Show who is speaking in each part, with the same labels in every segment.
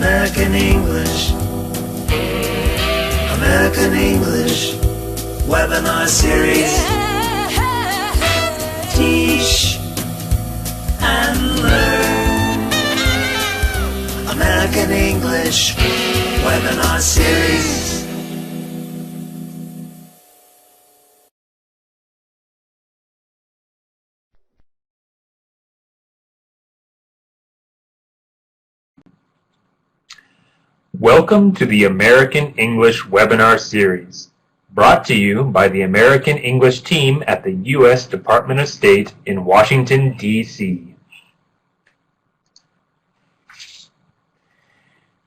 Speaker 1: American English, American English webinar series. Teach and learn. American English webinar series.
Speaker 2: Welcome to the American English webinar series, brought to you by the American English team at the U.S. Department of State in Washington, D.C.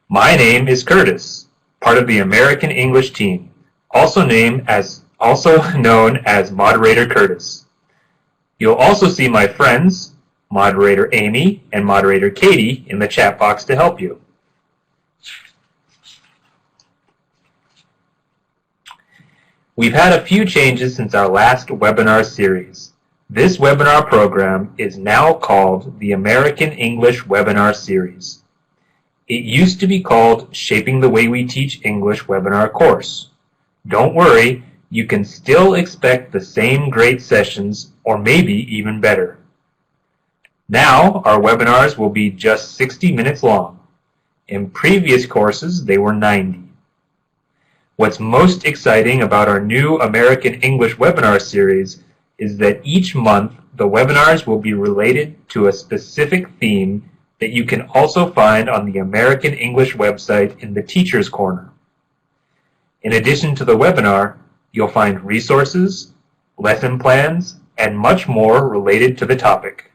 Speaker 2: My name is Curtis, part of the American English team, also known as Moderator Curtis. You'll also see my friends, Moderator Amy and Moderator Katie, in the chat box to help you. We've had a few changes since our last webinar series. This webinar program is now called the American English Webinar Series. It used to be called Shaping the Way We Teach English webinar course. Don't worry, you can still expect the same great sessions, or maybe even better. Now, our webinars will be just 60 minutes long. In previous courses, they were 90. What's most exciting about our new American English webinar series is that each month the webinars will be related to a specific theme that you can also find on the American English website in the Teacher's Corner. In addition to the webinar, you'll find resources, lesson plans, and much more related to the topic.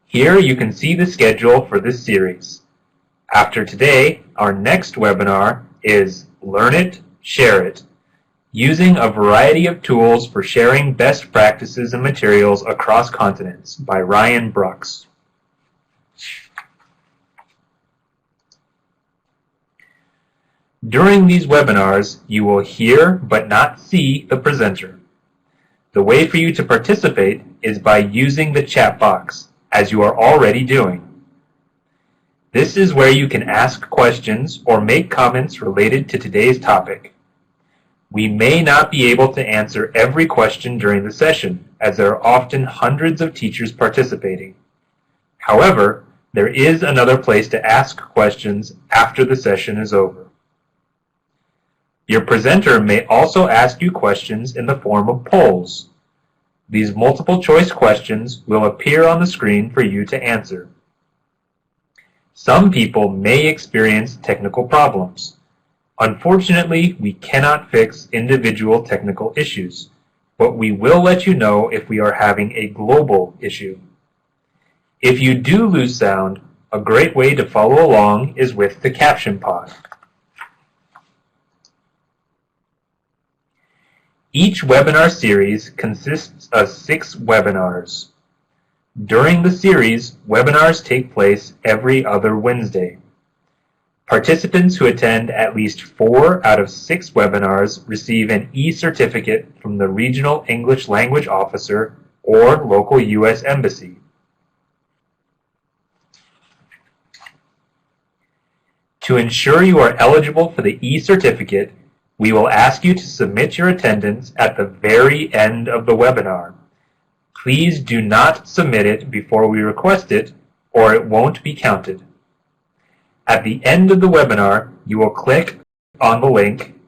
Speaker 2: Here you can see the schedule for this series. After today, our next webinar is Learn It, Share It, using a variety of tools for sharing best practices and materials across continents by Ryan Brooks. During these webinars, you will hear but not see the presenter. The way for you to participate is by using the chat box, as you are already doing. This is where you can ask questions or make comments related to today's topic. We may not be able to answer every question during the session, as there are often hundreds of teachers participating. However, there is another place to ask questions after the session is over. Your presenter may also ask you questions in the form of polls. These multiple choice questions will appear on the screen for you to answer. Some people may experience technical problems. Unfortunately, we cannot fix individual technical issues, but we will let you know if we are having a global issue. If you do lose sound, a great way to follow along is with the caption pod. Each webinar series consists of 6 webinars. During the series, webinars take place every other Wednesday. Participants who attend at least 4 out of 6 webinars receive an e-certificate from the Regional English Language Officer or local U.S. Embassy. To ensure you are eligible for the e-certificate, we will ask you to submit your attendance at the very end of the webinar. Please do not submit it before we request it, or it won't be counted. At the end of the webinar, you will click on the link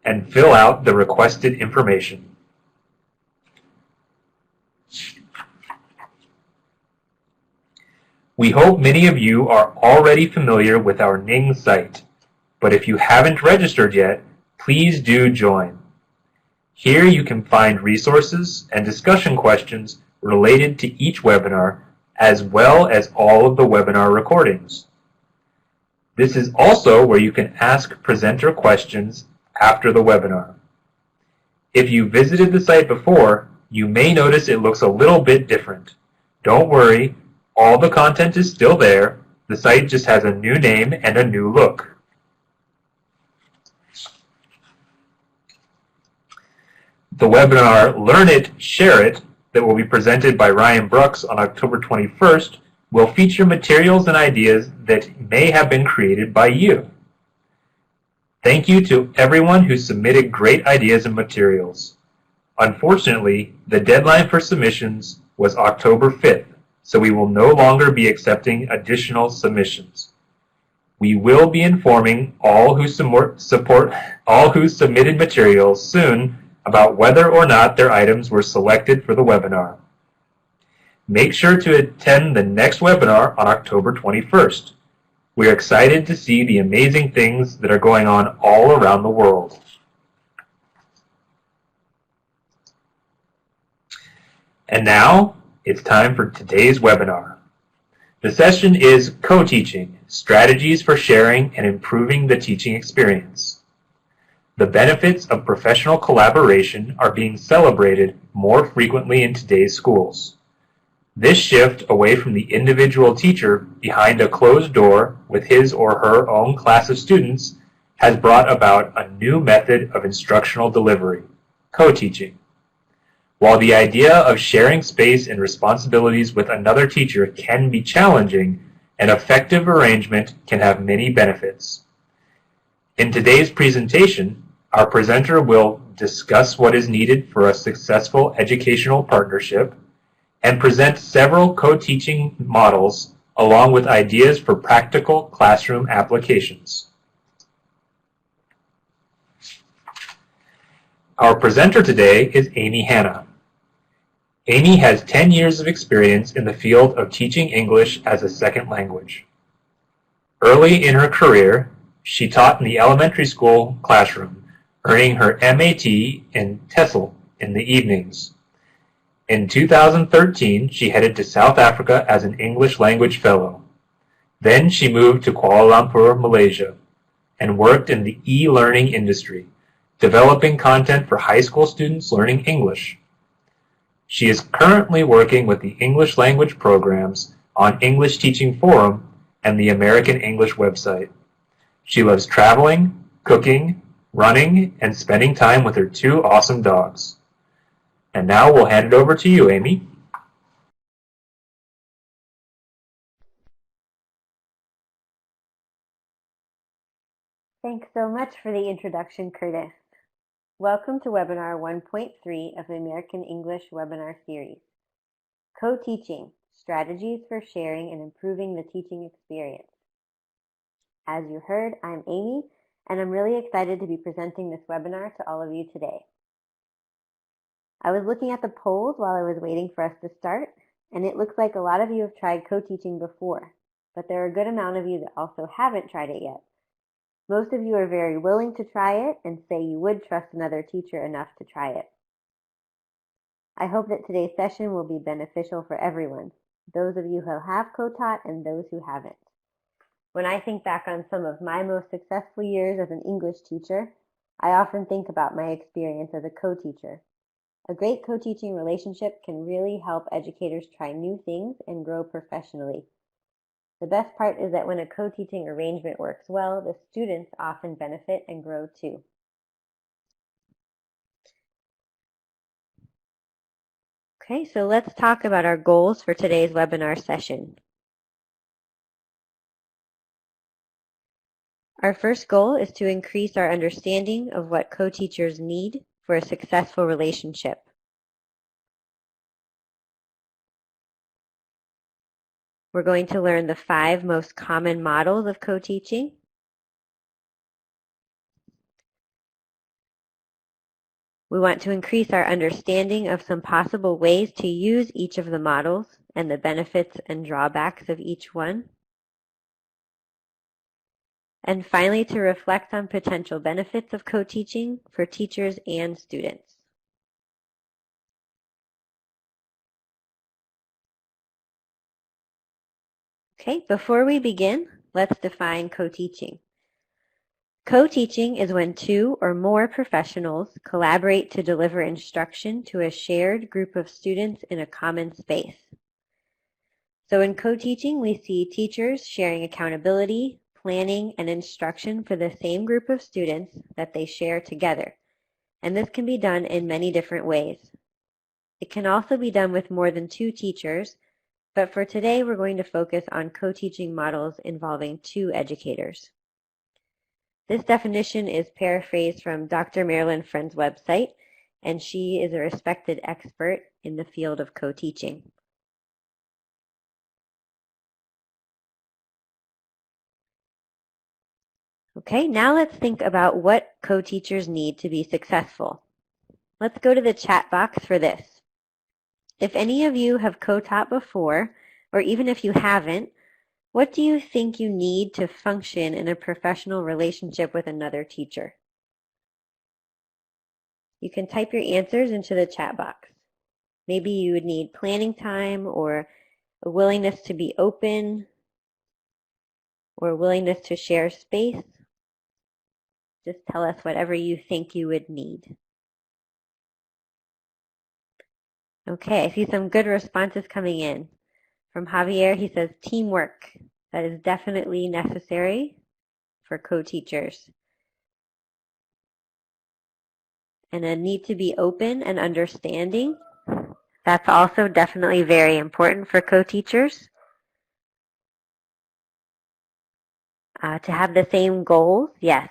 Speaker 2: and fill out the requested information. We hope many of you are already familiar with our Ning site, but if you haven't registered yet, please do join. Here you can find resources and discussion questions related to each webinar, as well as all of the webinar recordings. This is also where you can ask presenter questions after the webinar. If you visited the site before, you may notice it looks a little bit different. Don't worry, all the content is still there. The site just has a new name and a new look. The webinar Learn It, Share It that will be presented by Ryan Brooks on October 21st will feature materials and ideas that may have been created by you. Thank you to everyone who submitted great ideas and materials. Unfortunately, the deadline for submissions was October 5th, so we will no longer be accepting additional submissions. We will be informing all who submitted materials soon about whether or not their items were selected for the webinar. Make sure to attend the next webinar on October 21st. We are excited to see the amazing things that are going on all around the world. And now, it's time for today's webinar. The session is Co-Teaching, Strategies for Sharing and Improving the Teaching Experience. The benefits of professional collaboration are being celebrated more frequently in today's schools. This shift away from the individual teacher behind a closed door with his or her own class of students has brought about a new method of instructional delivery, co-teaching. While the idea of sharing space and responsibilities with another teacher can be challenging, an effective arrangement can have many benefits. In today's presentation, our presenter will discuss what is needed for a successful educational partnership and present several co-teaching models along with ideas for practical classroom applications. Our presenter today is Amy Hanna. Amy has 10 years of experience in the field of teaching English as a second language. Early in her career, she taught in the elementary school classroom, earning her MAT and TESOL in the evenings. In 2013, she headed to South Africa as an English language fellow. Then she moved to Kuala Lumpur, Malaysia, and worked in the e-learning industry, developing content for high school students learning English. She is currently working with the English language programs on English Teaching Forum and the American English website. She loves traveling, cooking, running, and spending time with her two awesome dogs. And now we'll hand it over to you, Amy.
Speaker 3: Thanks so much for the introduction, Curtis. Welcome to webinar 1.3 of the American English webinar series. Co-teaching, strategies for sharing and improving the teaching experience. As you heard, I'm Amy, and I'm really excited to be presenting this webinar to all of you today. I was looking at the polls while I was waiting for us to start, and it looks like a lot of you have tried co-teaching before, but there are a good amount of you that also haven't tried it yet. Most of you are very willing to try it and say you would trust another teacher enough to try it. I hope that today's session will be beneficial for everyone, those of you who have co-taught and those who haven't. When I think back on some of my most successful years as an English teacher, I often think about my experience as a co-teacher. A great co-teaching relationship can really help educators try new things and grow professionally. The best part is that when a co-teaching arrangement works well, the students often benefit and grow too. Okay, so let's talk about our goals for today's webinar session. Our first goal is to increase our understanding of what co-teachers need for a successful relationship. We're going to learn the 5 most common models of co-teaching. We want to increase our understanding of some possible ways to use each of the models and the benefits and drawbacks of each one. And finally, to reflect on potential benefits of co-teaching for teachers and students. Okay, before we begin, let's define co-teaching. Co-teaching is when 2 or more professionals collaborate to deliver instruction to a shared group of students in a common space. So in co-teaching, we see teachers sharing accountability, planning, and instruction for the same group of students that they share together. And this can be done in many different ways. It can also be done with more than 2 teachers, but for today we're going to focus on co-teaching models involving 2 educators. This definition is paraphrased from Dr. Marilyn Friend's website, and she is a respected expert in the field of co-teaching. Okay, now let's think about what co-teachers need to be successful. Let's go to the chat box for this. If any of you have co-taught before, or even if you haven't, what do you think you need to function in a professional relationship with another teacher? You can type your answers into the chat box. Maybe you would need planning time, or a willingness to be open, or a willingness to share space. Just tell us whatever you think you would need. Okay, I see some good responses coming in. From Javier, he says teamwork. That is definitely necessary for co-teachers. And a need to be open and understanding. That's also definitely very important for co-teachers. To have the same goals, yes.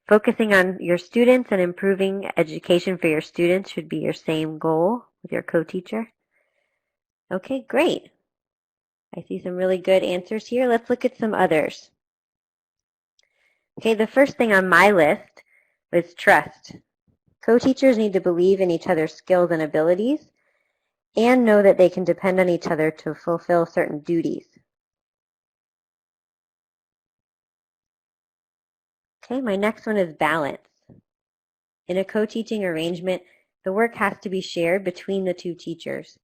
Speaker 3: Focusing on your students and improving education for your students should be your same goal with your co-teacher. Okay, great. I see some really good answers here. Let's look at some others. Okay, the first thing on my list was trust. Co-teachers need to believe in each other's skills and abilities and know that they can depend on each other to fulfill certain duties. Okay, my next one is balance. In a co-teaching arrangement, the work has to be shared between the 2 teachers.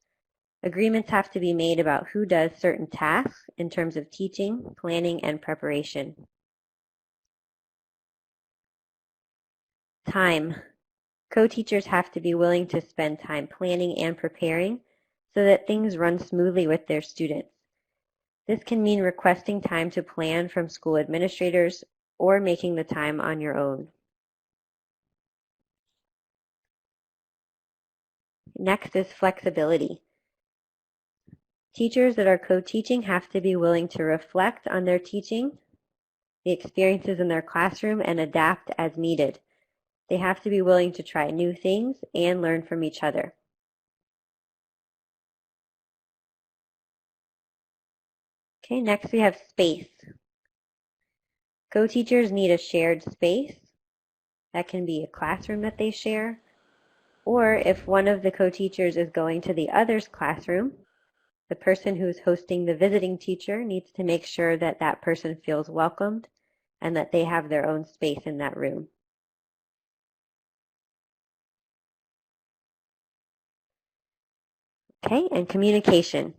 Speaker 3: Agreements have to be made about who does certain tasks in terms of teaching, planning, and preparation. Time. Co-teachers have to be willing to spend time planning and preparing so that things run smoothly with their students. This can mean requesting time to plan from school administrators or making the time on your own. Next is flexibility. Teachers that are co-teaching have to be willing to reflect on their teaching, the experiences in their classroom, and adapt as needed. They have to be willing to try new things and learn from each other. Okay, next we have space. Co-teachers need a shared space. That can be a classroom that they share, or if one of the co-teachers is going to the other's classroom, the person who's hosting the visiting teacher needs to make sure that that person feels welcomed and that they have their own space in that room. Okay, and communication.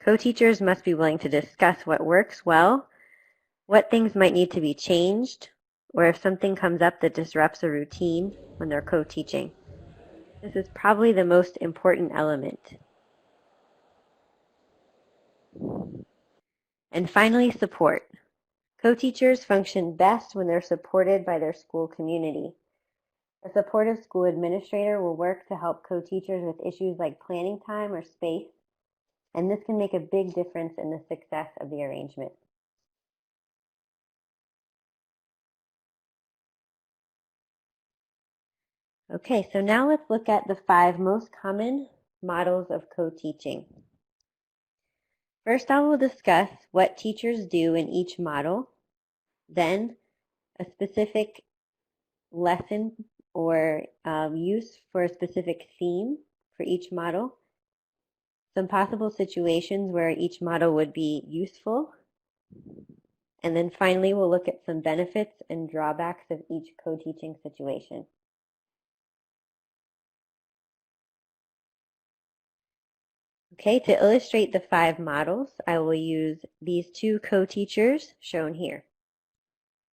Speaker 3: Co-teachers must be willing to discuss what works well, what things might need to be changed, or if something comes up that disrupts a routine when they're co-teaching. This is probably the most important element. And finally, support. Co-teachers function best when they're supported by their school community. A supportive school administrator will work to help co-teachers with issues like planning time or space, and this can make a big difference in the success of the arrangement. Okay, so now let's look at the 5 most common models of co-teaching. First, I will discuss what teachers do in each model, then a specific lesson or use for a specific theme for each model, some possible situations where each model would be useful, and then finally we'll look at some benefits and drawbacks of each co-teaching situation. Okay, to illustrate the 5 models, I will use these 2 co-teachers shown here.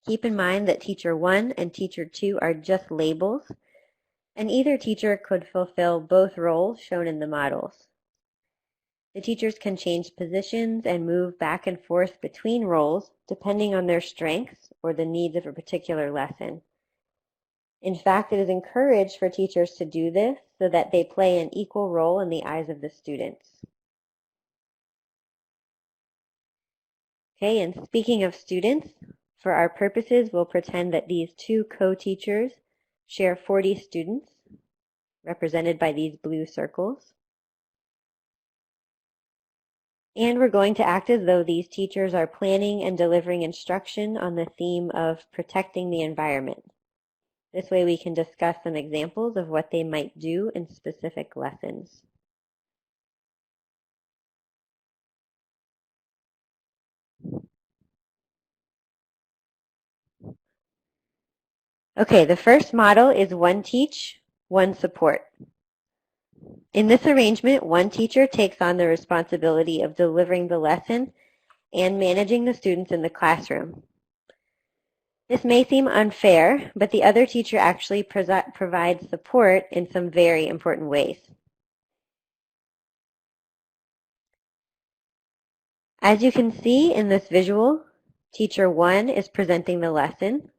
Speaker 3: Keep in mind that teacher 1 and teacher 2 are just labels, and either teacher could fulfill both roles shown in the models. The teachers can change positions and move back and forth between roles depending on their strengths or the needs of a particular lesson. In fact, it is encouraged for teachers to do this so that they play an equal role in the eyes of the students. Okay, and speaking of students, for our purposes, we'll pretend that these two co-teachers share 40 students, represented by these blue circles. And we're going to act as though these teachers are planning and delivering instruction on the theme of protecting the environment. This way we can discuss some examples of what they might do in specific lessons. Okay, the first model is one teach, one support. In this arrangement, one teacher takes on the responsibility of delivering the lesson and managing the students in the classroom. This may seem unfair, but the other teacher actually provides support in some very important ways. As you can see in this visual, teacher 1 is presenting the lesson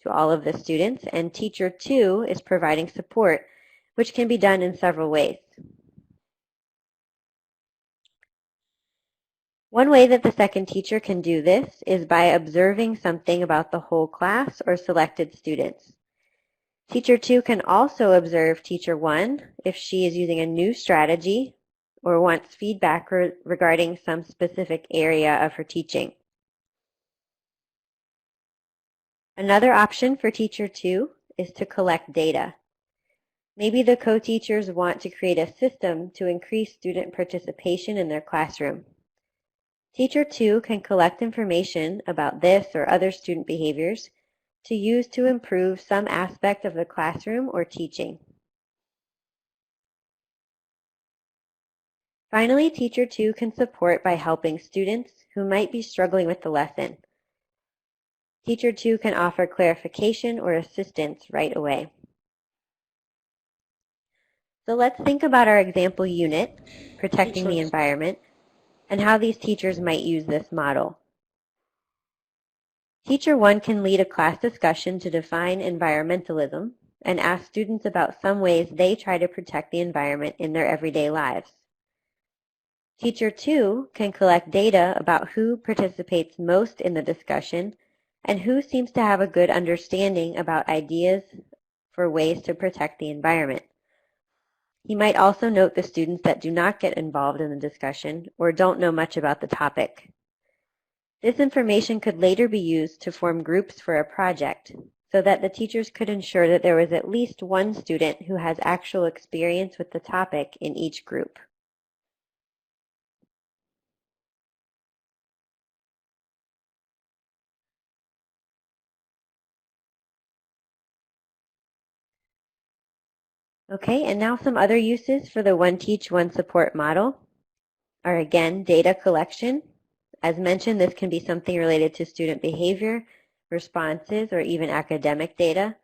Speaker 3: to all of the students, and teacher 2 is providing support, which can be done in several ways. One way that the second teacher can do this is by observing something about the whole class or selected students. Teacher 2 can also observe teacher 1 if she is using a new strategy or wants feedback regarding some specific area of her teaching. Another option for teacher 2 is to collect data. Maybe the co-teachers want to create a system to increase student participation in their classroom. Teacher 2 can collect information about this or other student behaviors to use to improve some aspect of the classroom or teaching. Finally, teacher 2 can support by helping students who might be struggling with the lesson. Teacher 2 can offer clarification or assistance right away. So let's think about our example unit, protecting the environment, and how these teachers might use this model. Teacher 1 can lead a class discussion to define environmentalism and ask students about some ways they try to protect the environment in their everyday lives. Teacher 2 can collect data about who participates most in the discussion and who seems to have a good understanding about ideas for ways to protect the environment. He might also note the students that do not get involved in the discussion or don't know much about the topic. This information could later be used to form groups for a project so that the teachers could ensure that there was at least one student who has actual experience with the topic in each group. Okay, and now some other uses for the one teach, one support model are again data collection. As mentioned, this can be something related to student behavior, responses, or even academic data.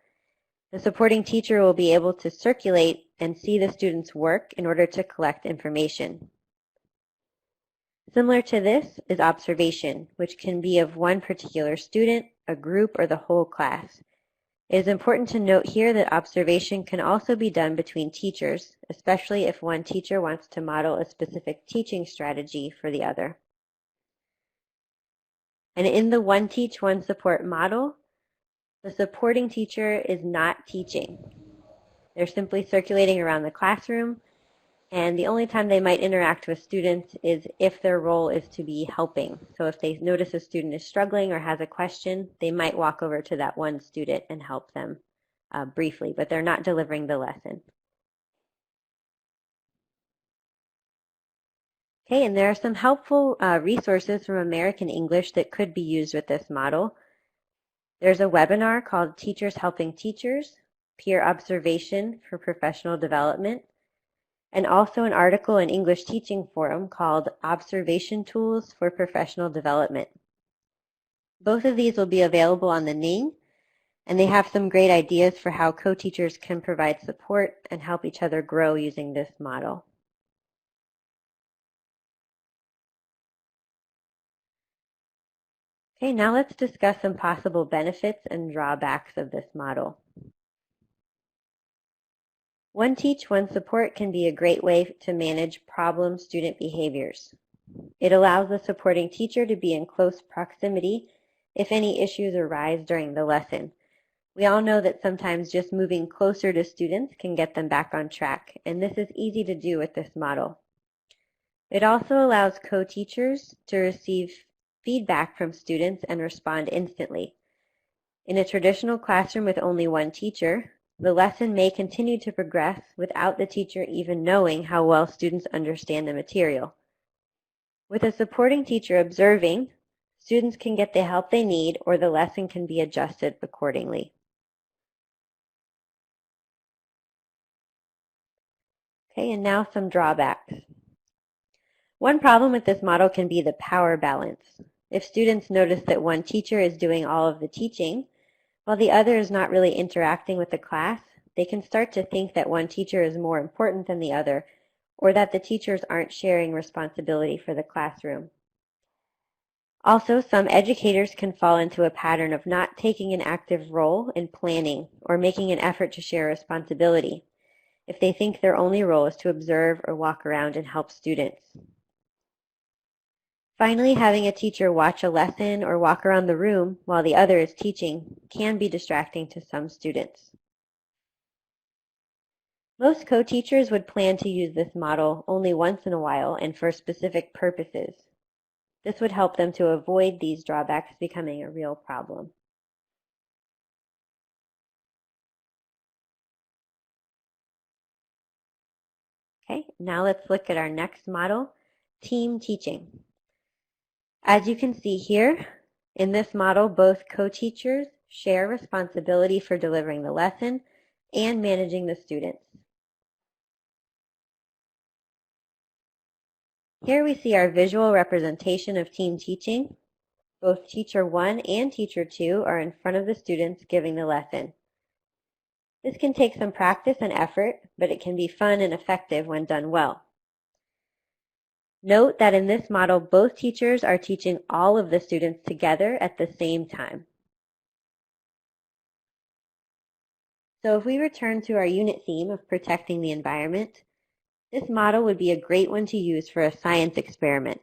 Speaker 3: The supporting teacher will be able to circulate and see the student's work in order to collect information. Similar to this is observation, which can be of one particular student, a group, or the whole class. It is important to note here that observation can also be done between teachers, especially if one teacher wants to model a specific teaching strategy for the other. And in the one teach, one support model, the supporting teacher is not teaching. They're simply circulating around the classroom, and the only time they might interact with students is if their role is to be helping. So if they notice a student is struggling or has a question, they might walk over to that one student and help them briefly, but they're not delivering the lesson. Okay, and there are some helpful resources from American English that could be used with this model. There's a webinar called Teachers Helping Teachers, Peer Observation for Professional Development, and also an article in English Teaching Forum called Observation Tools for Professional Development. Both of these will be available on the Ning, and they have some great ideas for how co-teachers can provide support and help each other grow using this model. Okay, now let's discuss some possible benefits and drawbacks of this model. One Teach, One Support can be a great way to manage problem student behaviors. It allows the supporting teacher to be in close proximity if any issues arise during the lesson. We all know that sometimes just moving closer to students can get them back on track, and this is easy to do with this model. It also allows co-teachers to receive feedback from students and respond instantly. In a traditional classroom with only one teacher, the lesson may continue to progress without the teacher even knowing how well students understand the material. With a supporting teacher observing, students can get the help they need or the lesson can be adjusted accordingly. Okay, and now some drawbacks. One problem with this model can be the power balance. If students notice that one teacher is doing all of the teaching, while the other is not really interacting with the class, they can start to think that one teacher is more important than the other, or that the teachers aren't sharing responsibility for the classroom. Also, some educators can fall into a pattern of not taking an active role in planning or making an effort to share responsibility, if they think their only role is to observe or walk around and help students. Finally, having a teacher watch a lesson or walk around the room while the other is teaching can be distracting to some students. Most co-teachers would plan to use this model only once in a while and for specific purposes. This would help them to avoid these drawbacks becoming a real problem. Okay, now let's look at our next model, team teaching. As you can see here, in this model, both co-teachers share responsibility for delivering the lesson and managing the students. Here we see our visual representation of team teaching. Both teacher 1 and teacher 2 are in front of the students giving the lesson. This can take some practice and effort, but it can be fun and effective when done well. Note that in this model, both teachers are teaching all of the students together at the same time. So if we return to our unit theme of protecting the environment, this model would be a great one to use for a science experiment.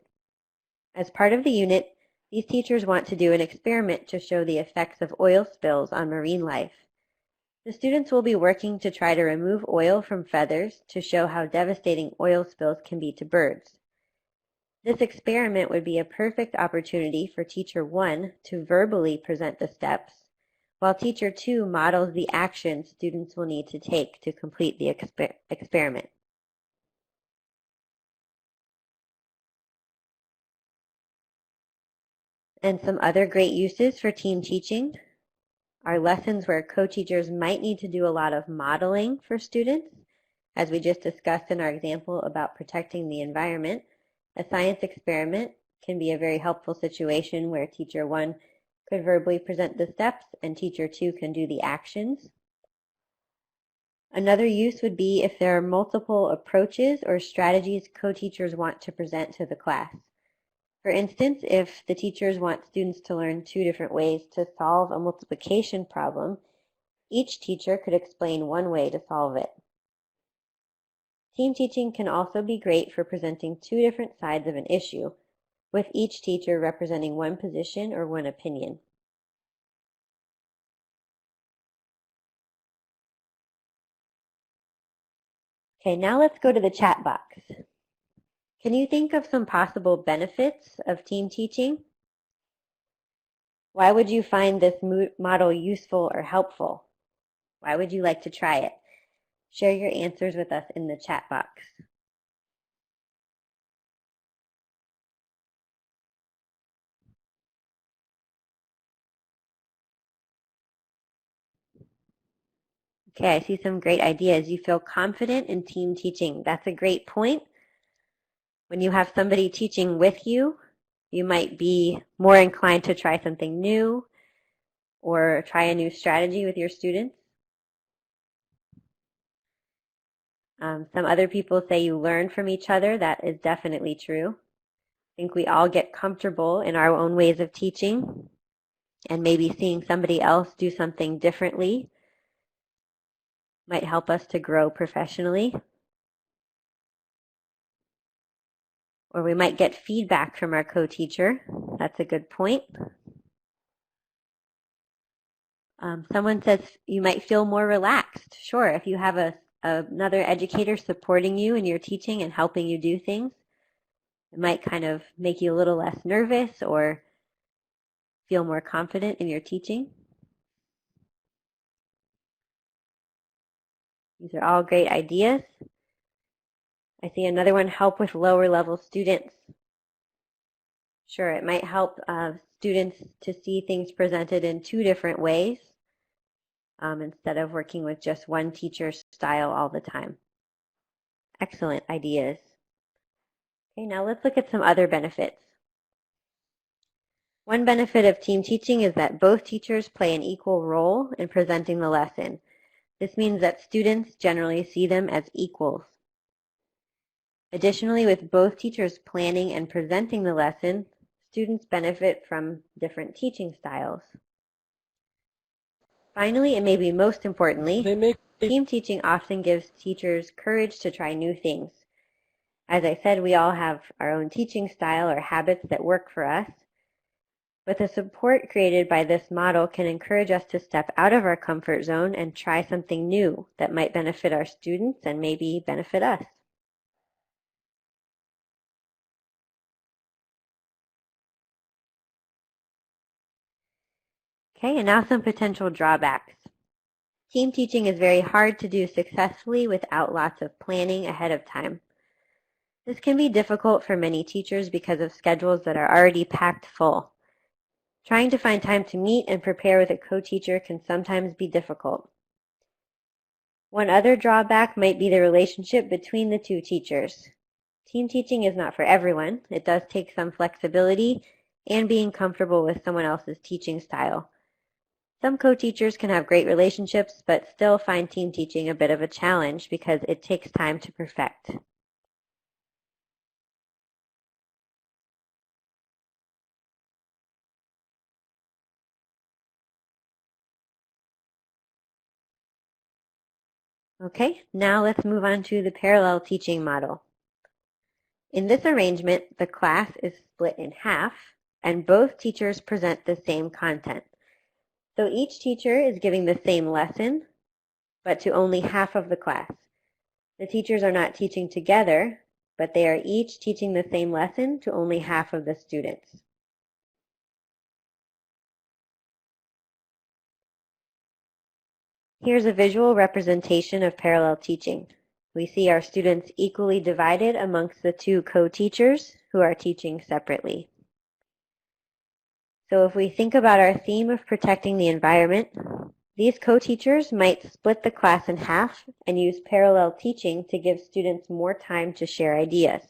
Speaker 3: As part of the unit, these teachers want to do an experiment to show the effects of oil spills on marine life. The students will be working to try to remove oil from feathers to show how devastating oil spills can be to birds. This experiment would be a perfect opportunity for teacher 1 to verbally present the steps, while teacher 2 models the actions students will need to take to complete the experiment. And some other great uses for team teaching are lessons where co-teachers might need to do a lot of modeling for students, as we just discussed in our example about protecting the environment. A science experiment can be a very helpful situation where teacher 1 could verbally present the steps and teacher 2 can do the actions. Another use would be if there are multiple approaches or strategies co-teachers want to present to the class. For instance, if the teachers want students to learn 2 different ways to solve a multiplication problem, each teacher could explain one way to solve it. Team teaching can also be great for presenting 2 different sides of an issue, with each teacher representing one position or one opinion. Okay, now let's go to the chat box. Can you think of some possible benefits of team teaching? Why would you find this model useful or helpful? Why would you like to try it? Share your answers with us in the chat box. Okay, I see some great ideas. You feel confident in team teaching. That's a great point. When you have somebody teaching with you, you might be more inclined to try something new or try a new strategy with your students. Some other people say you learn from each other. That is definitely true. I think we all get comfortable in our own ways of teaching, and maybe seeing somebody else do something differently Might help us to grow professionally. Or we might get feedback from our co-teacher. That's a good point. Someone says you might feel more relaxed. Sure, if you have another educator supporting you in your teaching and helping you do things, it might kind of make you a little less nervous or feel more confident in your teaching. These are all great ideas. I see another one, help with lower level students. Sure, it might help students to see things presented in two different ways instead of working with just one teacher's style all the time. Excellent ideas. Okay, now let's look at some other benefits. One benefit of team teaching is that both teachers play an equal role in presenting the lesson. This means that students generally see them as equals. Additionally, with both teachers planning and presenting the lesson, students benefit from different teaching styles. Finally, and maybe most importantly, team teaching often gives teachers courage to try new things. As I said, we all have our own teaching style or habits that work for us, but the support created by this model can encourage us to step out of our comfort zone and try something new that might benefit our students and maybe benefit us. Okay, and now some potential drawbacks. Team teaching is very hard to do successfully without lots of planning ahead of time. This can be difficult for many teachers because of schedules that are already packed full. Trying to find time to meet and prepare with a co-teacher can sometimes be difficult. One other drawback might be the relationship between the two teachers. Team teaching is not for everyone. It does take some flexibility and being comfortable with someone else's teaching style. Some co-teachers can have great relationships, but still find team teaching a bit of a challenge because it takes time to perfect. Okay, now let's move on to the parallel teaching model. In this arrangement, the class is split in half, and both teachers present the same content. So each teacher is giving the same lesson, but to only half of the class. The teachers are not teaching together, but they are each teaching the same lesson to only half of the students. Here's a visual representation of parallel teaching. We see our students equally divided amongst the two co-teachers who are teaching separately. So if we think about our theme of protecting the environment, these co-teachers might split the class in half and use parallel teaching to give students more time to share ideas.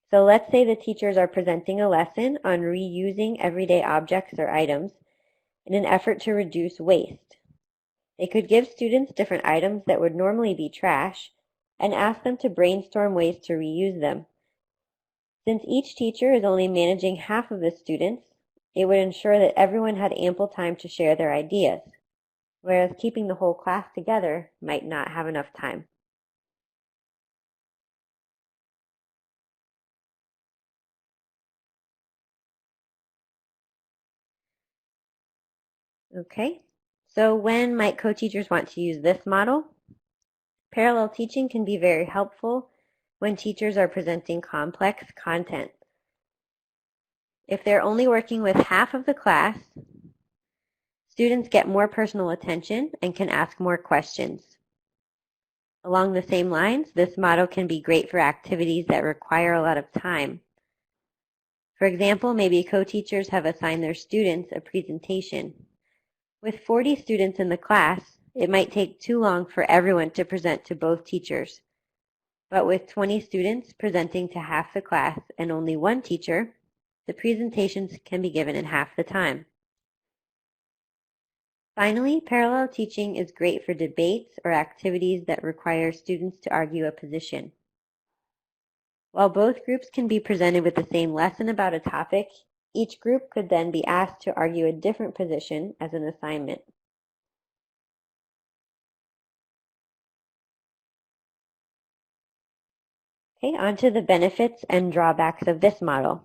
Speaker 3: So let's say the teachers are presenting a lesson on reusing everyday objects or items in an effort to reduce waste. They could give students different items that would normally be trash and ask them to brainstorm ways to reuse them. Since each teacher is only managing half of the students, it would ensure that everyone had ample time to share their ideas, whereas keeping the whole class together might not have enough time. Okay, so when might co-teachers want to use this model? Parallel teaching can be very helpful when teachers are presenting complex content. If they're only working with half of the class, students get more personal attention and can ask more questions. Along the same lines, this model can be great for activities that require a lot of time. For example, maybe co-teachers have assigned their students a presentation. With 40 students in the class, it might take too long for everyone to present to both teachers. But with 20 students presenting to half the class and only one teacher, the presentations can be given in half the time. Finally, parallel teaching is great for debates or activities that require students to argue a position. While both groups can be presented with the same lesson about a topic, each group could then be asked to argue a different position as an assignment. Okay, on to the benefits and drawbacks of this model.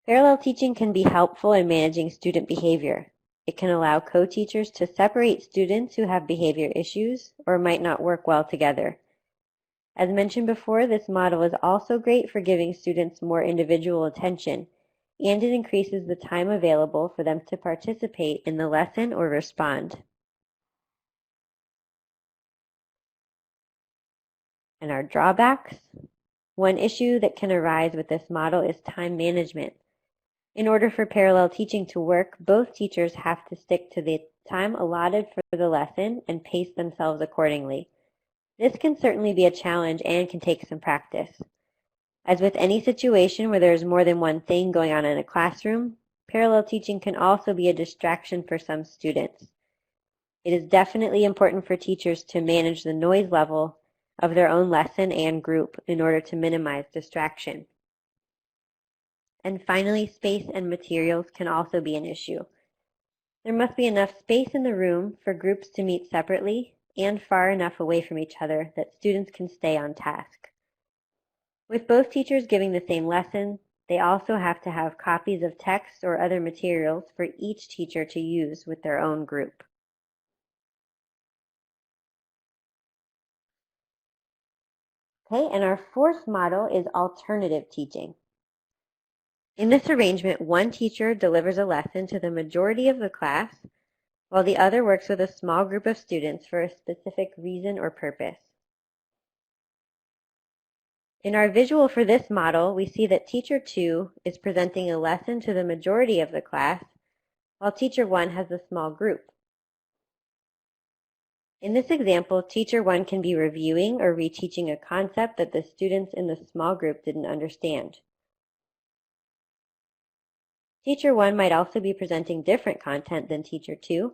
Speaker 3: Parallel teaching can be helpful in managing student behavior. It can allow co-teachers to separate students who have behavior issues or might not work well together. As mentioned before, this model is also great for giving students more individual attention, and it increases the time available for them to participate in the lesson or respond. And our drawbacks? One issue that can arise with this model is time management. In order for parallel teaching to work, both teachers have to stick to the time allotted for the lesson and pace themselves accordingly. This can certainly be a challenge and can take some practice. As with any situation where there is more than one thing going on in a classroom, parallel teaching can also be a distraction for some students. It is definitely important for teachers to manage the noise level of their own lesson and group in order to minimize distraction. And finally, space and materials can also be an issue. There must be enough space in the room for groups to meet separately and far enough away from each other that students can stay on task. With both teachers giving the same lesson, they also have to have copies of texts or other materials for each teacher to use with their own group. Okay, and our fourth model is alternative teaching. In this arrangement, one teacher delivers a lesson to the majority of the class, while the other works with a small group of students for a specific reason or purpose. In our visual for this model, we see that Teacher 2 is presenting a lesson to the majority of the class, while Teacher 1 has a small group. In this example, Teacher 1 can be reviewing or reteaching a concept that the students in the small group didn't understand. Teacher 1 might also be presenting different content than Teacher 2,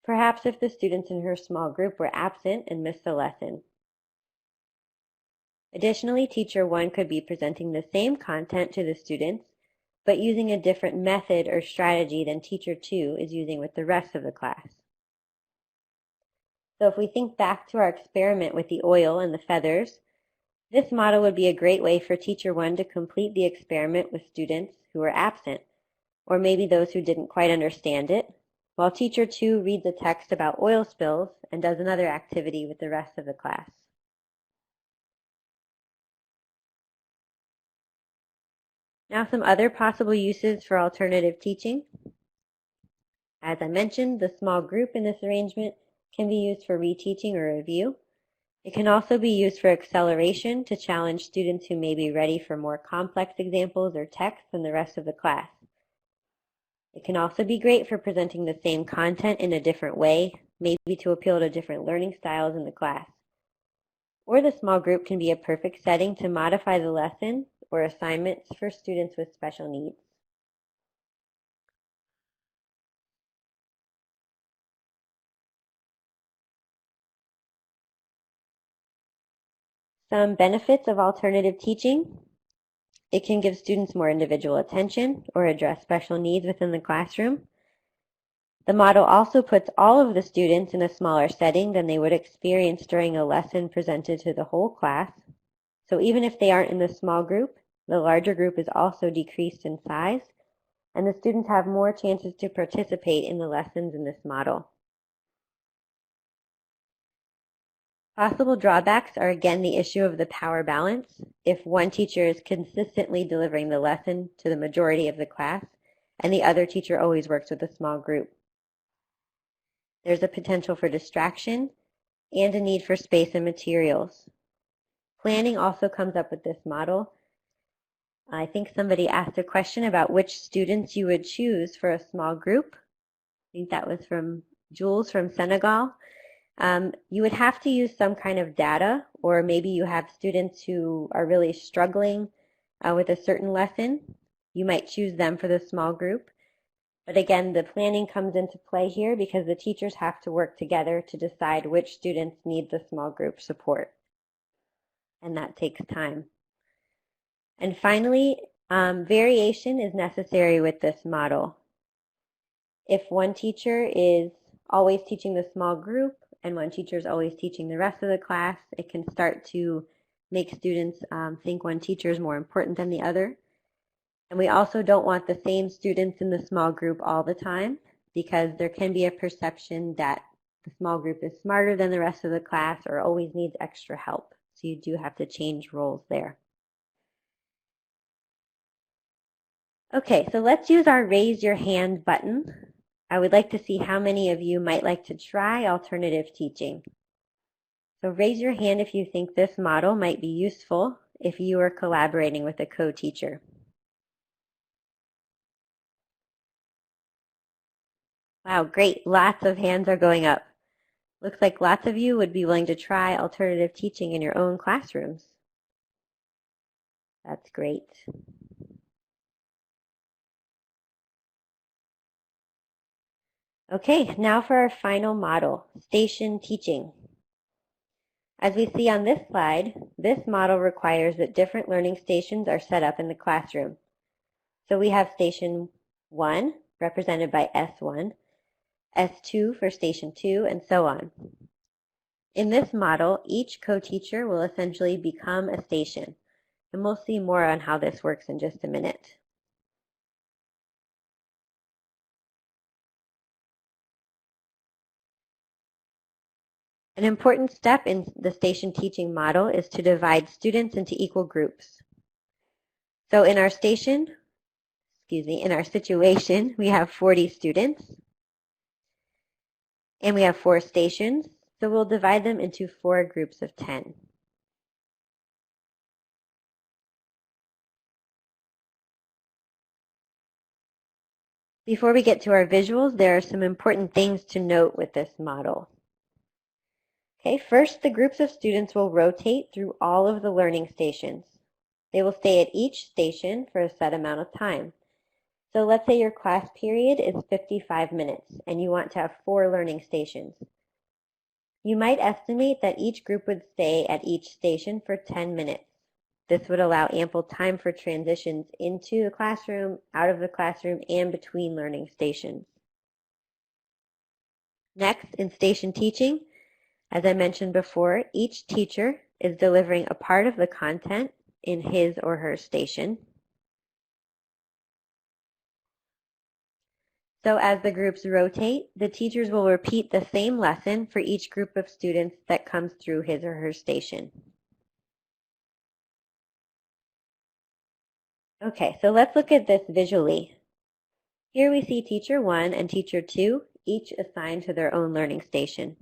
Speaker 3: perhaps if the students in her small group were absent and missed the lesson. Additionally, Teacher 1 could be presenting the same content to the students, but using a different method or strategy than Teacher 2 is using with the rest of the class. So if we think back to our experiment with the oil and the feathers, this model would be a great way for Teacher 1 to complete the experiment with students who were absent, or maybe those who didn't quite understand it, while Teacher 2 reads a text about oil spills and does another activity with the rest of the class. Now some other possible uses for alternative teaching. As I mentioned, the small group in this arrangement can be used for reteaching or review. It can also be used for acceleration to challenge students who may be ready for more complex examples or texts than the rest of the class. It can also be great for presenting the same content in a different way, maybe to appeal to different learning styles in the class. Or the small group can be a perfect setting to modify the lesson or assignments for students with special needs. Some benefits of alternative teaching. It can give students more individual attention or address special needs within the classroom. The model also puts all of the students in a smaller setting than they would experience during a lesson presented to the whole class. So even if they aren't in the small group, the larger group is also decreased in size, and the students have more chances to participate in the lessons in this model. Possible drawbacks are again the issue of the power balance. If one teacher is consistently delivering the lesson to the majority of the class, and the other teacher always works with a small group. There's a potential for distraction and a need for space and materials. Planning also comes up with this model. I think somebody asked a question about which students you would choose for a small group. I think that was from Jules from Senegal. You would have to use some kind of data, or maybe you have students who are really struggling with a certain lesson. You might choose them for the small group. But again, the planning comes into play here because the teachers have to work together to decide which students need the small group support. And that takes time. And finally, variation is necessary with this model. If one teacher is always teaching the small group and one teacher is always teaching the rest of the class, it can start to make students think one teacher is more important than the other. And we also don't want the same students in the small group all the time, because there can be a perception that the small group is smarter than the rest of the class or always needs extra help. So you do have to change roles there. Okay, so let's use our raise your hand button. I would like to see how many of you might like to try alternative teaching. So raise your hand if you think this model might be useful if you are collaborating with a co-teacher. Wow, great. Lots of hands are going up. Looks like lots of you would be willing to try alternative teaching in your own classrooms. That's great. Okay, now for our final model, station teaching. As we see on this slide, this model requires that different learning stations are set up in the classroom. So we have station 1, represented by S1, S2 for station 2, and so on. In this model, each co-teacher will essentially become a station, and we'll see more on how this works in just a minute. An important step in the station teaching model is to divide students into equal groups. So in our situation, we have 40 students, and we have 4 stations, so we'll divide them into 4 groups of 10. Before we get to our visuals, there are some important things to note with this model. Okay, first, the groups of students will rotate through all of the learning stations. They will stay at each station for a set amount of time. So let's say your class period is 55 minutes and you want to have 4 learning stations. You might estimate that each group would stay at each station for 10 minutes. This would allow ample time for transitions into the classroom, out of the classroom, and between learning stations. Next, in station teaching, as I mentioned before, each teacher is delivering a part of the content in his or her station. So as the groups rotate, the teachers will repeat the same lesson for each group of students that comes through his or her station. Okay, so let's look at this visually. Here we see teacher 1 and teacher 2, each assigned to their own learning station.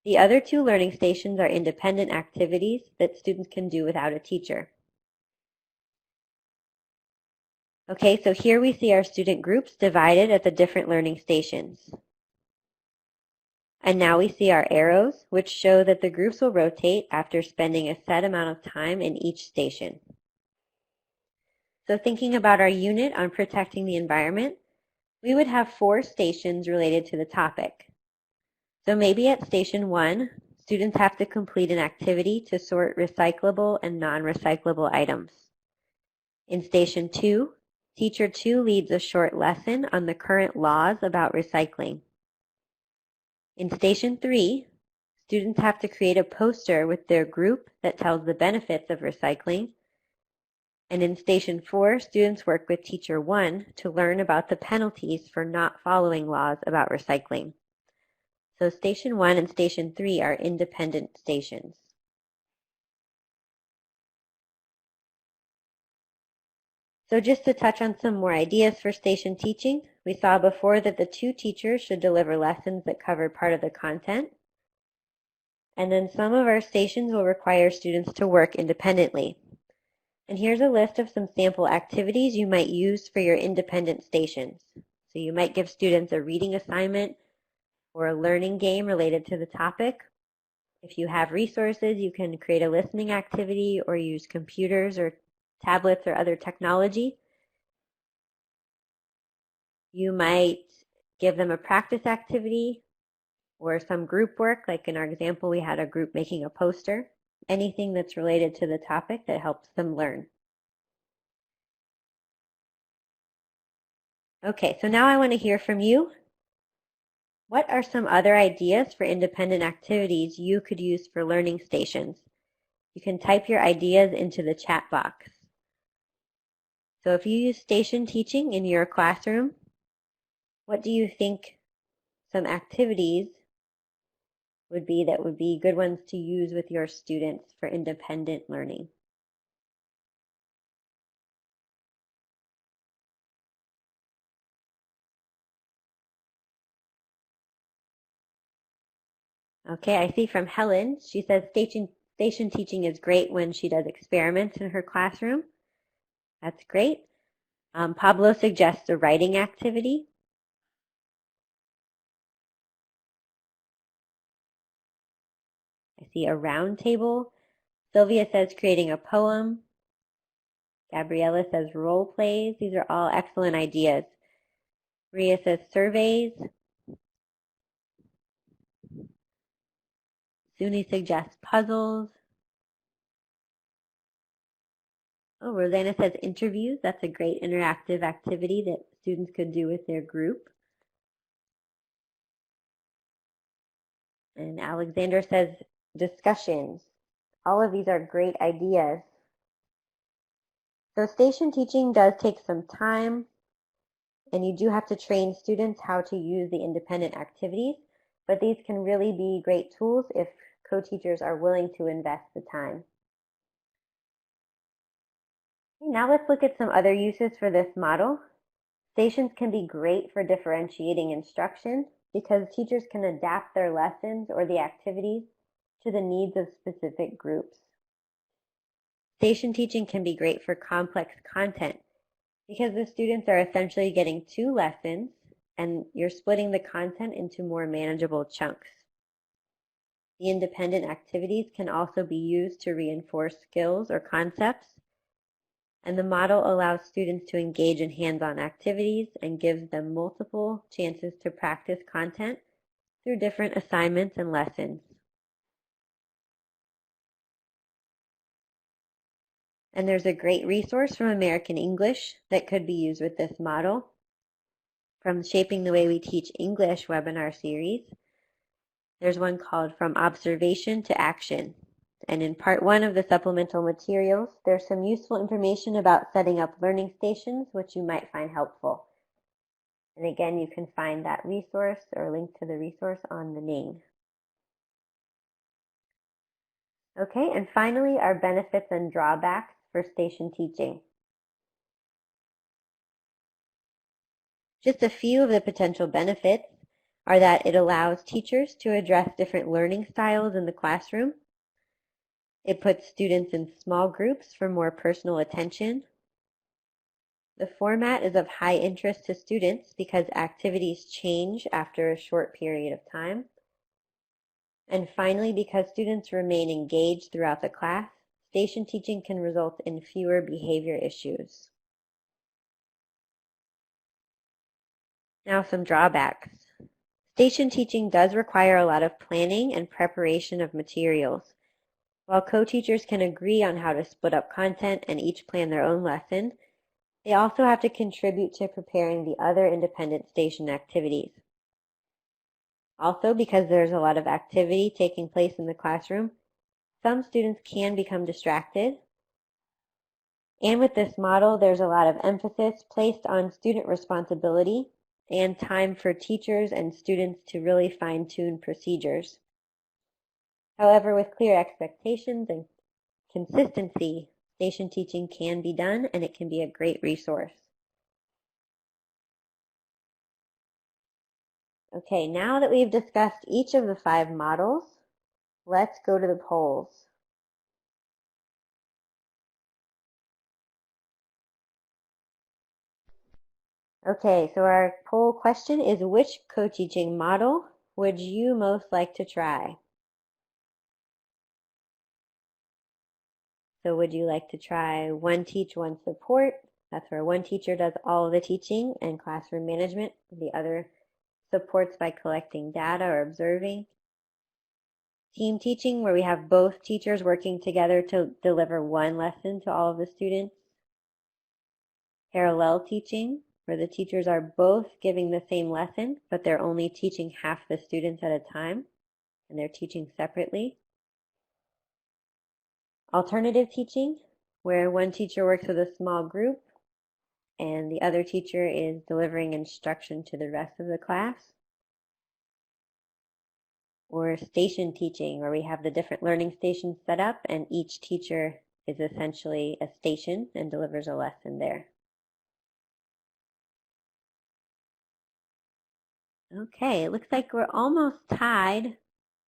Speaker 3: The other 2 learning stations are independent activities that students can do without a teacher. Okay, so here we see our student groups divided at the different learning stations. And now we see our arrows, which show that the groups will rotate after spending a set amount of time in each station. So thinking about our unit on protecting the environment, we would have 4 stations related to the topic. So maybe at station 1, students have to complete an activity to sort recyclable and non-recyclable items. In station 2, teacher 2 leads a short lesson on the current laws about recycling. In station 3, students have to create a poster with their group that tells the benefits of recycling. And in station 4, students work with teacher 1 to learn about the penalties for not following laws about recycling. So station 1 and station 3 are independent stations. So just to touch on some more ideas for station teaching, we saw before that the 2 teachers should deliver lessons that cover part of the content. And then some of our stations will require students to work independently. And here's a list of some sample activities you might use for your independent stations. So you might give students a reading assignment or a learning game related to the topic. If you have resources, you can create a listening activity or use computers or tablets or other technology. You might give them a practice activity or some group work, like in our example, we had a group making a poster. Anything that's related to the topic that helps them learn. Okay, so now I want to hear from you. What are some other ideas for independent activities you could use for learning stations? You can type your ideas into the chat box. So if you use station teaching in your classroom, what do you think some activities would be that would be good ones to use with your students for independent learning? Okay, I see from Helen, she says station teaching is great when she does experiments in her classroom. That's great. Pablo suggests a writing activity. I see a round table. Sylvia says creating a poem. Gabriella says role plays. These are all excellent ideas. Maria says surveys. Suni suggests puzzles. Oh, Rosanna says interviews. That's a great interactive activity that students could do with their group. And Alexander says discussions. All of these are great ideas. So station teaching does take some time, and you do have to train students how to use the independent activities, but these can really be great tools if co-teachers are willing to invest the time. Okay, now let's look at some other uses for this model. Stations can be great for differentiating instruction because teachers can adapt their lessons or the activities to the needs of specific groups. Station teaching can be great for complex content because the students are essentially getting 2 lessons and you're splitting the content into more manageable chunks. The independent activities can also be used to reinforce skills or concepts, and the model allows students to engage in hands-on activities and gives them multiple chances to practice content through different assignments and lessons. And there's a great resource from American English that could be used with this model. From Shaping the Way We Teach English webinar series, there's one called From Observation to Action. And in part 1 of the supplemental materials, there's some useful information about setting up learning stations, which you might find helpful. And again, you can find that resource or link to the resource on the name. Okay, and finally, our benefits and drawbacks for station teaching. Just a few of the potential benefits are that it allows teachers to address different learning styles in the classroom. It puts students in small groups for more personal attention. The format is of high interest to students because activities change after a short period of time. And finally, because students remain engaged throughout the class, station teaching can result in fewer behavior issues. Now some drawbacks. Station teaching does require a lot of planning and preparation of materials. While co-teachers can agree on how to split up content and each plan their own lesson, they also have to contribute to preparing the other independent station activities. Also, because there's a lot of activity taking place in the classroom, some students can become distracted. And with this model, there's a lot of emphasis placed on student responsibility and time for teachers and students to really fine-tune procedures. However, with clear expectations and consistency, station teaching can be done and it can be a great resource. Okay, now that we've discussed each of the 5 models, let's go to the polls. Okay, so our poll question is, which co-teaching model would you most like to try? So would you like to try one teach, one support? That's where one teacher does all of the teaching and classroom management. The other supports by collecting data or observing. Team teaching, where we have both teachers working together to deliver one lesson to all of the students. Parallel teaching, where the teachers are both giving the same lesson, but they're only teaching half the students at a time, and they're teaching separately. Alternative teaching, where one teacher works with a small group and the other teacher is delivering instruction to the rest of the class. Or station teaching, where we have the different learning stations set up and each teacher is essentially a station and delivers a lesson there. Okay, it looks like we're almost tied.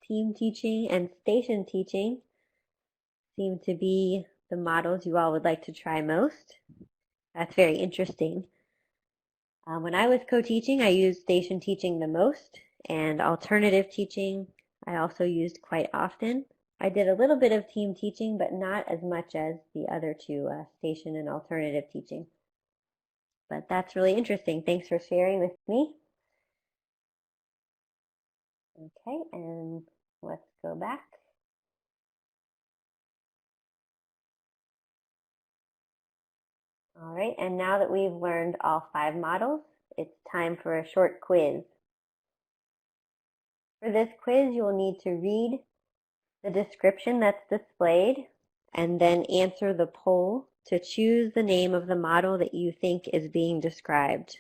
Speaker 3: Team teaching and station teaching seem to be the models you all would like to try most. That's very interesting. When I was co-teaching, I used station teaching the most, and alternative teaching I also used quite often. I did a little bit of team teaching, but not as much as the other two, station and alternative teaching. But that's really interesting. Thanks for sharing with me. Okay, and let's go back. All right, and now that we've learned all 5 models, it's time for a short quiz. For this quiz, you will need to read the description that's displayed and then answer the poll to choose the name of the model that you think is being described.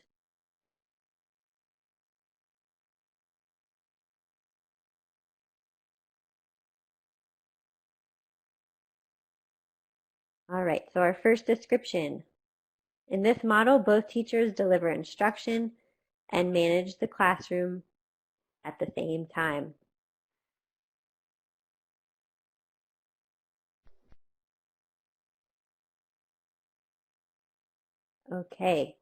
Speaker 3: All right, so our first description. In this model, both teachers deliver instruction and manage the classroom at the same time. Okay,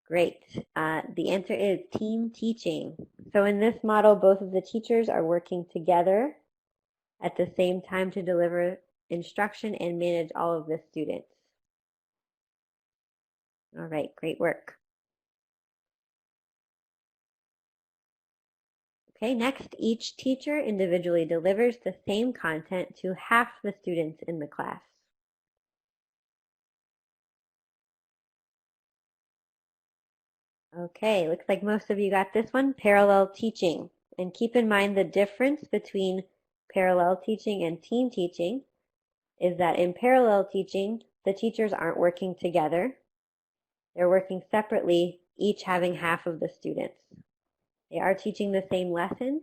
Speaker 3: great. The answer is team teaching. So in this model, both of the teachers are working together at the same time to deliver instruction and manage all of the students. All right, great work. Okay, next, each teacher individually delivers the same content to half the students in the class. Okay, looks like most of you got this one, parallel teaching. And keep in mind the difference between parallel teaching and team teaching is that in parallel teaching, the teachers aren't working together. They're working separately, each having half of the students. They are teaching the same lesson,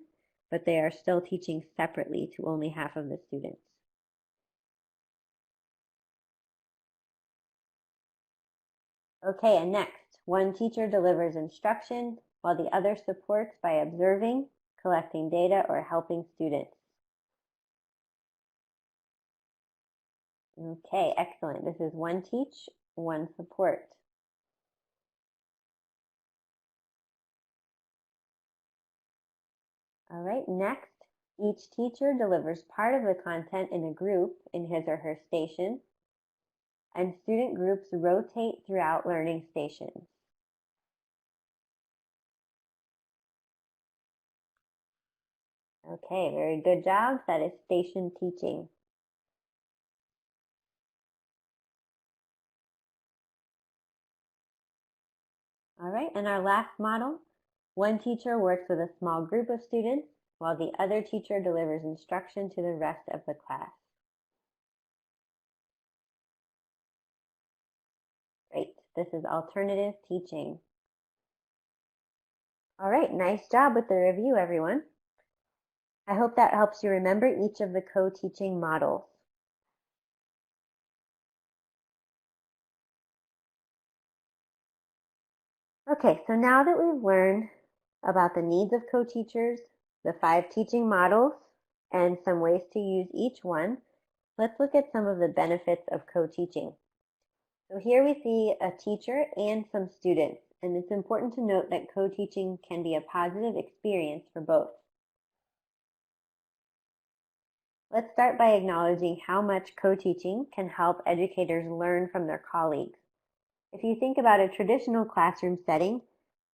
Speaker 3: but they are still teaching separately to only half of the students. Okay, and next, one teacher delivers instruction while the other supports by observing, collecting data, or helping students. Okay, excellent. This is one teach, one support. All right, next, each teacher delivers part of the content in a group in his or her station, and student groups rotate throughout learning stations. Okay, very good job. That is station teaching. All right, and our last model, one teacher works with a small group of students while the other teacher delivers instruction to the rest of the class. Great, this is alternative teaching. All right, nice job with the review, everyone. I hope that helps you remember each of the co-teaching models. Okay, so now that we've learned about the needs of co-teachers, the 5 teaching models, and some ways to use each one, let's look at some of the benefits of co-teaching. So here we see a teacher and some students, and it's important to note that co-teaching can be a positive experience for both. Let's start by acknowledging how much co-teaching can help educators learn from their colleagues. If you think about a traditional classroom setting,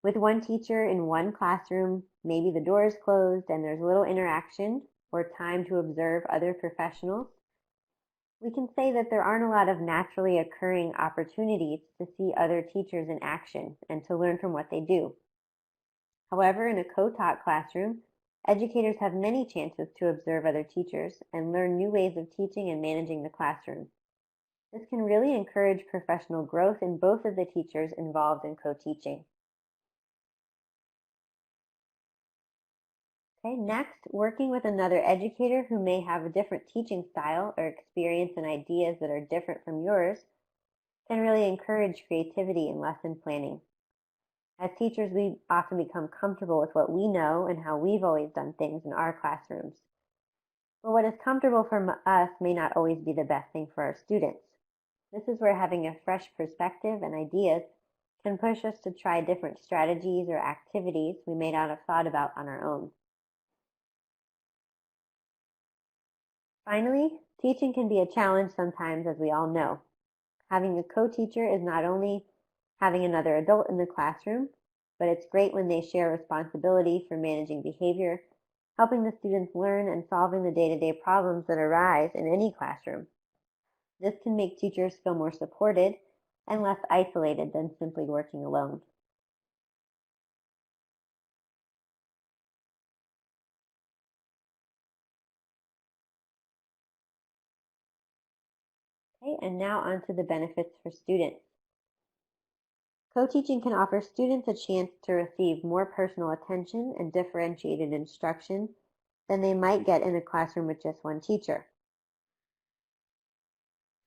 Speaker 3: with one teacher in one classroom, maybe the door is closed and there's little interaction or time to observe other professionals, we can say that there aren't a lot of naturally occurring opportunities to see other teachers in action and to learn from what they do. However, in a co-taught classroom, educators have many chances to observe other teachers and learn new ways of teaching and managing the classroom. This can really encourage professional growth in both of the teachers involved in co-teaching. Okay, next, working with another educator who may have a different teaching style or experience and ideas that are different from yours can really encourage creativity in lesson planning. As teachers, we often become comfortable with what we know and how we've always done things in our classrooms. But what is comfortable for us may not always be the best thing for our students. This is where having a fresh perspective and ideas can push us to try different strategies or activities we may not have thought about on our own. Finally, teaching can be a challenge sometimes, as we all know. Having a co-teacher is not only having another adult in the classroom, but it's great when they share responsibility for managing behavior, helping the students learn, and solving the day-to-day problems that arise in any classroom. This can make teachers feel more supported and less isolated than simply working alone. Okay, and now on to the benefits for students. Co-teaching can offer students a chance to receive more personal attention and differentiated instruction than they might get in a classroom with just one teacher.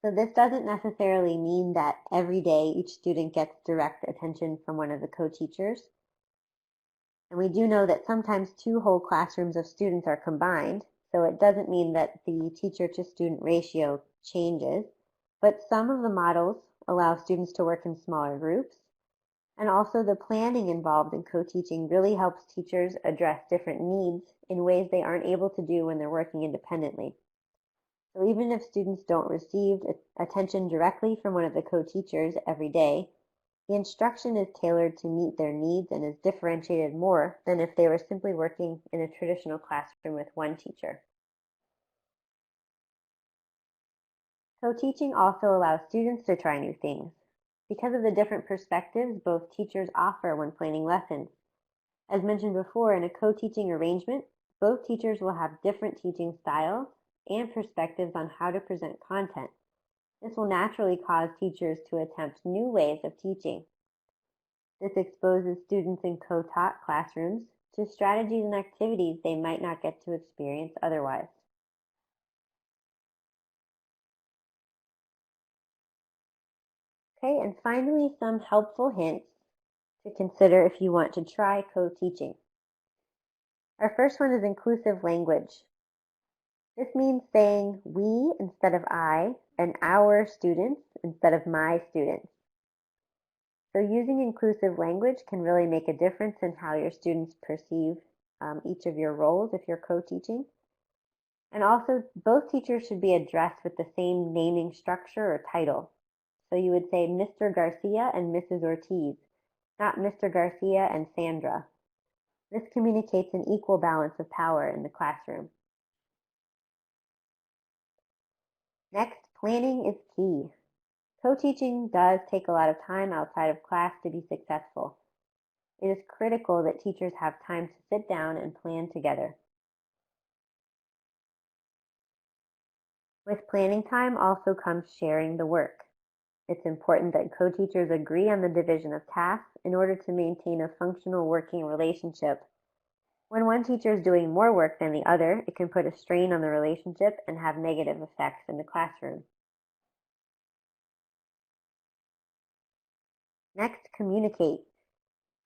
Speaker 3: So this doesn't necessarily mean that every day each student gets direct attention from one of the co-teachers. And we do know that sometimes two whole classrooms of students are combined, so it doesn't mean that the teacher-to-student ratio changes, but some of the models allow students to work in smaller groups. And also the planning involved in co-teaching really helps teachers address different needs in ways they aren't able to do when they're working independently. So even if students don't receive attention directly from one of the co-teachers every day, the instruction is tailored to meet their needs and is differentiated more than if they were simply working in a traditional classroom with one teacher. Co-teaching also allows students to try new things, because of the different perspectives both teachers offer when planning lessons. As mentioned before, in a co-teaching arrangement, both teachers will have different teaching styles and perspectives on how to present content. This will naturally cause teachers to attempt new ways of teaching. This exposes students in co-taught classrooms to strategies and activities they might not get to experience otherwise. Okay, and finally, some helpful hints to consider if you want to try co-teaching. Our first one is inclusive language. This means saying we instead of I and our students instead of my students. So using inclusive language can really make a difference in how your students perceive each of your roles if you're co-teaching. And also, both teachers should be addressed with the same naming structure or title. So you would say Mr. Garcia and Mrs. Ortiz, not Mr. Garcia and Sandra. This communicates an equal balance of power in the classroom. Next, planning is key. Co-teaching does take a lot of time outside of class to be successful. It is critical that teachers have time to sit down and plan together. With planning time also comes sharing the work. It's important that co-teachers agree on the division of tasks in order to maintain a functional working relationship. When one teacher is doing more work than the other, it can put a strain on the relationship and have negative effects in the classroom. Next, communicate.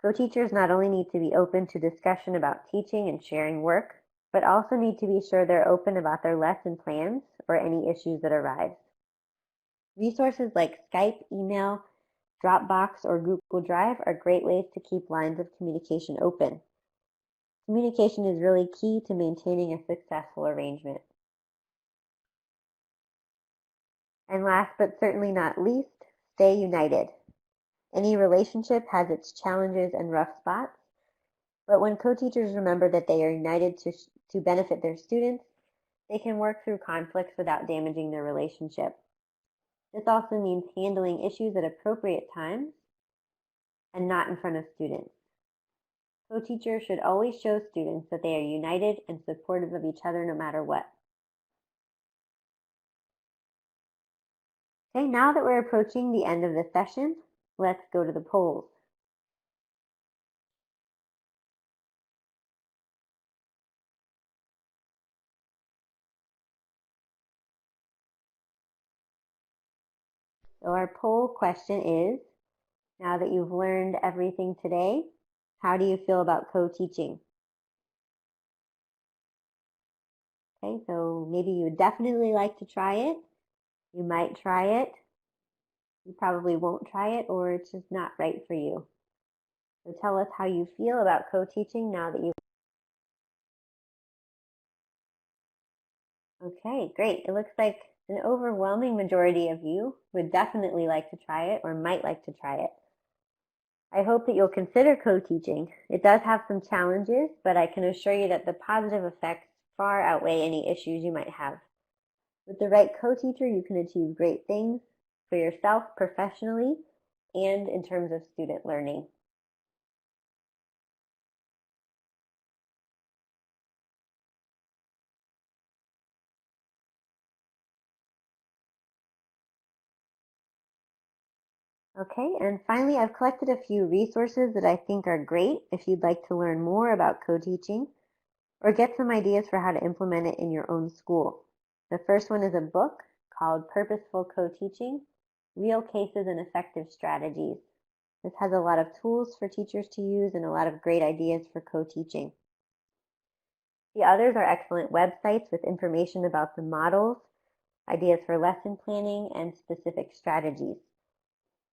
Speaker 3: Co-teachers not only need to be open to discussion about teaching and sharing work, but also need to be sure they're open about their lesson plans or any issues that arise. Resources like Skype, email, Dropbox, or Google Drive are great ways to keep lines of communication open. Communication is really key to maintaining a successful arrangement. And last but certainly not least, stay united. Any relationship has its challenges and rough spots, but when co-teachers remember that they are united to benefit their students, they can work through conflicts without damaging their relationship. This also means handling issues at appropriate times and not in front of students. Co-teachers should always show students that they are united and supportive of each other no matter what. Okay, now that we're approaching the end of the session, let's go to the polls. So our poll question is, now that you've learned everything today, how do you feel about co-teaching? Okay, so maybe you would definitely like to try it. You might try it. You probably won't try it, or it's just not right for you. So tell us how you feel about co-teaching now that you've... Okay, great. It looks like an overwhelming majority of you would definitely like to try it or might like to try it. I hope that you'll consider co-teaching. It does have some challenges, but I can assure you that the positive effects far outweigh any issues you might have. With the right co-teacher, you can achieve great things for yourself professionally and in terms of student learning. Okay, and finally, I've collected a few resources that I think are great if you'd like to learn more about co-teaching or get some ideas for how to implement it in your own school. The first one is a book called Purposeful Co-Teaching: Real Cases and Effective Strategies. This has a lot of tools for teachers to use and a lot of great ideas for co-teaching. The others are excellent websites with information about the models, ideas for lesson planning, and specific strategies.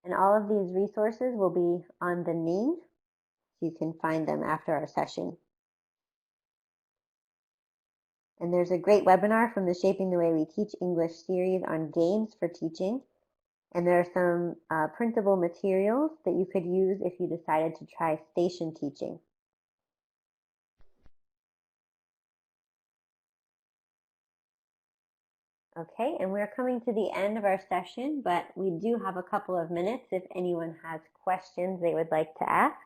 Speaker 3: And all of these resources will be on the name, so you can find them after our session. And there's a great webinar from the Shaping the Way We Teach English series on games for teaching. And there are some printable materials that you could use if you decided to try station teaching. Okay, and we're coming to the end of our session, but we do have a couple of minutes if anyone has questions they would like to ask.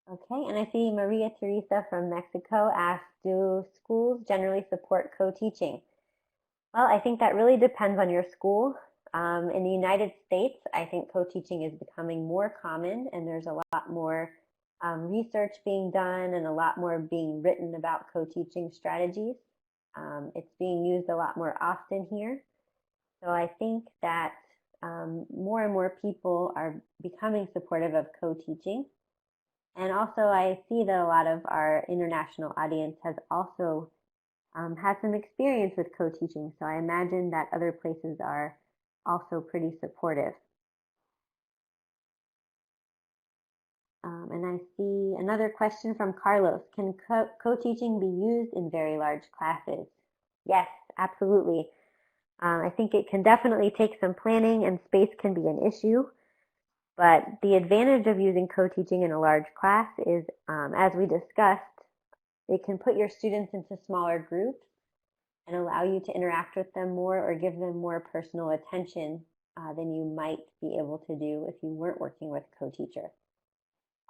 Speaker 3: Okay, and I see Maria Teresa from Mexico asked, do schools generally support co-teaching? Well, I think that really depends on your school. In the United States, I think co-teaching is becoming more common, and there's a lot more research being done and a lot more being written about co-teaching strategies. It's being used a lot more often here. So I think that more and more people are becoming supportive of co-teaching. And also I see that a lot of our international audience has also had some experience with co-teaching. So I imagine that other places are also pretty supportive. And I see another question from Carlos. Can co-teaching be used in very large classes? Yes, absolutely. I think it can definitely take some planning, and space can be an issue. But the advantage of using co-teaching in a large class is, as we discussed, it can put your students into smaller groups and allow you to interact with them more or give them more personal attention than you might be able to do if you weren't working with a co-teacher.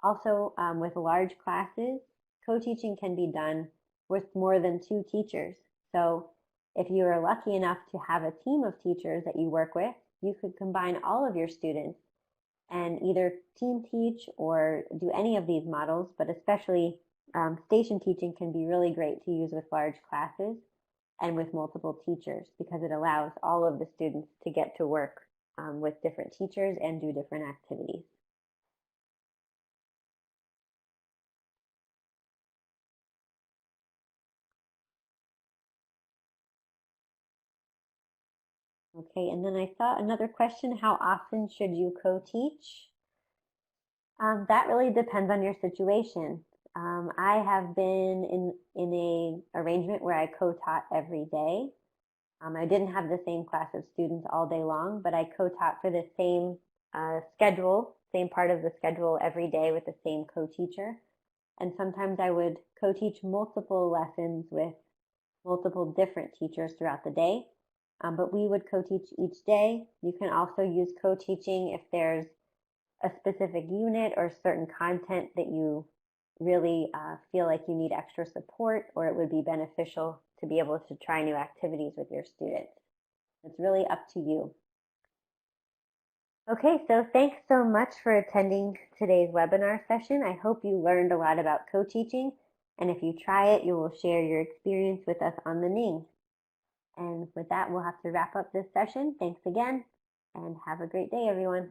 Speaker 3: Also, with large classes, co-teaching can be done with more than 2 teachers. So if you are lucky enough to have a team of teachers that you work with, you could combine all of your students and either team teach or do any of these models, but especially station teaching can be really great to use with large classes and with multiple teachers because it allows all of the students to get to work with different teachers and do different activities. Okay, and then I saw another question, how often should you co-teach? That really depends on your situation. I have been in a arrangement where I co-taught every day. I didn't have the same class of students all day long, but I co-taught for the same schedule, same part of the schedule every day with the same co-teacher. And sometimes I would co-teach multiple lessons with multiple different teachers throughout the day. But we would co-teach each day. You can also use co-teaching if there's a specific unit or certain content that you really feel like you need extra support, or it would be beneficial to be able to try new activities with your students. It's really up to you. Okay, so thanks so much for attending today's webinar session. I hope you learned a lot about co-teaching, and if you try it, you will share your experience with us on the Ning. And with that, we'll have to wrap up this session. Thanks again, and have a great day, everyone.